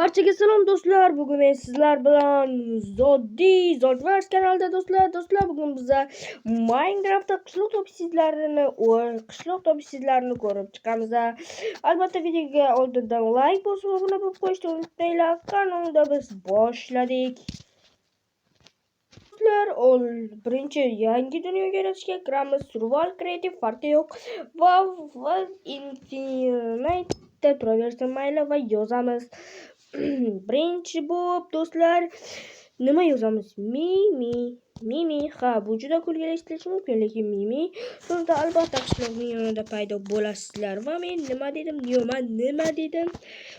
Barchaga salom do'stlar. Bugun men sizlar bilan Zodverse kanalida do'stlar bugun biza Minecraftda qishloq topsizlarini ko'rib chiqamiz. Albatta videoga oldindan like bosib obuna bo'lib qo'yishni unutmanglar. Qanunda biz boshladik. Birinchi yangi dunyoga yaratishga kiramiz. Survival creative farqi yo'q. Va Infinite turaversin mayli va yozamiz. Birinchi bo'lib do'stlar nima yozamiz? Mimi. Ha, bu juda kulgili eshitilishi mumkin, lekin Mimi so'zda albatta qishloqning yonida paydo bo'lasizlar. Va men nima dedim?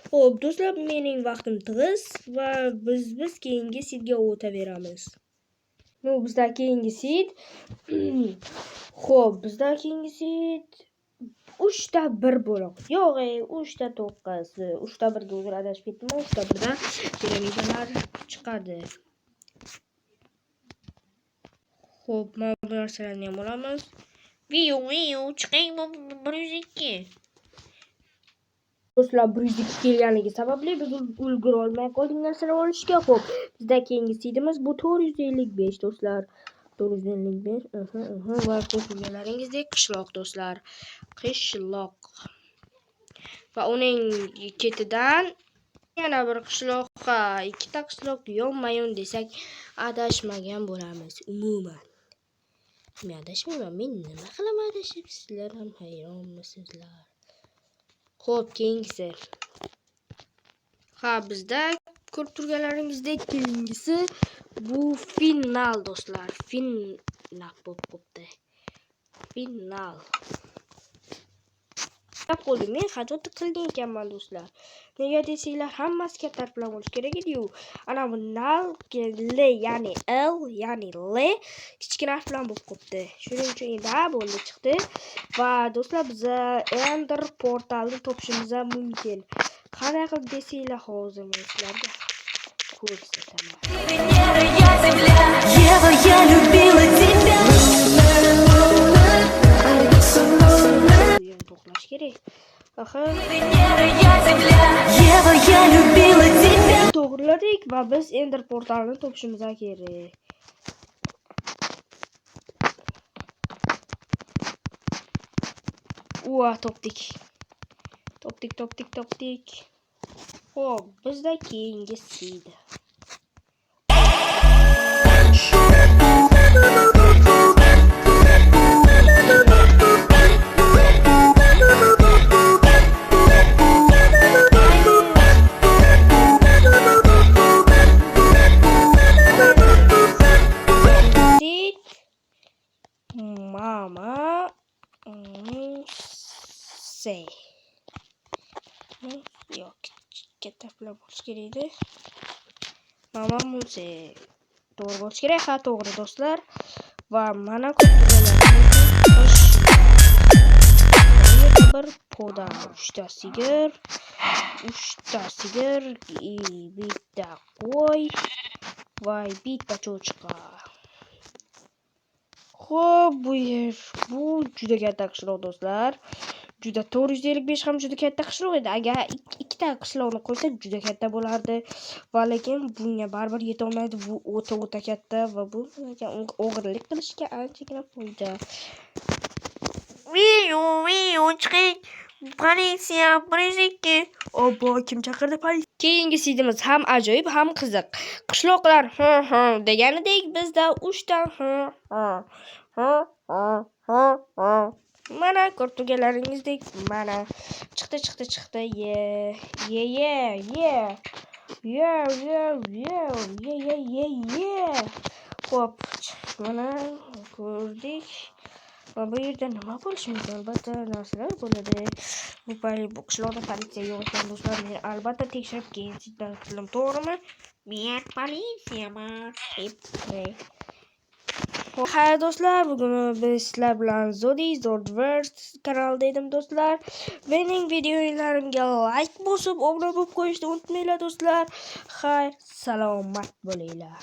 Xo'p, do'stlar, mening vaqtim tig'iz va biz keyingi sidga o'taveramiz. Bizda keyingi sid. Xo'p, bizda keyingi sid 3 ta 1 bo'loq. Yo'q, 3 ta 9. 3 ta 1 ga o'zim adashib ketdim. 3 ta 1 da piramidalar chiqadi. Xo'p, mana bu narsalarni ham olamiz. Viu chiqing 102. Do'stlar, 102 kelganligi sababli biz ulgura olmay qoldik narsalar olishga. Xo'p, bizda keyingi sidimiz bu 455 do'stlar. 455. Va ko'rganingizdek qishloq do'stlar. Qishloq. Va uning ketidan yana bir qishloqqa 2 ta qishloq yonma-yon desak adashmagan bo'lamiz umuman. Men adashmayman. Men nima qilaman adashib? Sizlar ham hayronmisizlar? Xo'p, keyingisi. Ha, bizda ko'rib turganlaringizdek keyingisi bu final do'stlar. Final bo'lib qopti. Final. Qo'ydim, men xato qilgan ekanman do'stlar. Nega desanglar, hammasi katta harf bilan bo'lishi kerak edi-yu. Ana bu nal, L ya'ni L ya'ni L kichkina harf bilan bo'lib qopti. Shuning uchun endi bo'ldi chiqdi. Va do'stlar, biz Ender portalni topishimiz mumkin. Qanday qilib desanglar, hozir men sizlarga ko'rsataman. To'xlash kerak. To'g'riladik va biz Ender portalini topishimiz kerak. Topdik. Xo'p, bizda keyingi sid. Mama say. Yo'q, katta bilan bo'lish kerak edi. Mama say. To'g'ri bo'lish kerak. Ha, to'g'ri do'stlar. Va mana bir poda, 3 ta sigir, bitta qo'y va bitta cho'chqa. Xo'p, bu juda katta qishloq do'stlar. Juda 455 ham juda katta qishloq edi. Agar 2 ta qishloqni qo'ysak juda katta bo'lardi. Va lekin bunga baribir yeta olmaydi. Bu o'ta katta va bu o'g'irlik qilishga anchagina foyda. Viu chiqing. Politsiya 102. Obbo, kim chaqirdi politsiya? Keyingi sidimiz ham ajoyib, ham qiziq. Qishloqlar deganidek bizda 3 ta mana ko'rib turganlaringizdek mana chiqdi. Xo'p, mana ko'rdik. Va bu yerda nima bo'lishi mumkin? Albatta narsalar bo'ladi. Bu qishloqda politsiya yo'q ekan do'stlar. Men albatta tekshirib keyin sizdan qilaman, to'g'rimi? Men politsiyaman. Ha do'stlar, bugun biz sizlar bilan Zodverse kanalida edim do'stlar. Mening videolarimga like bosib, obuna bo'lib qo'yishni unutmanglar do'stlar. Xayr, salomat bo'linglar.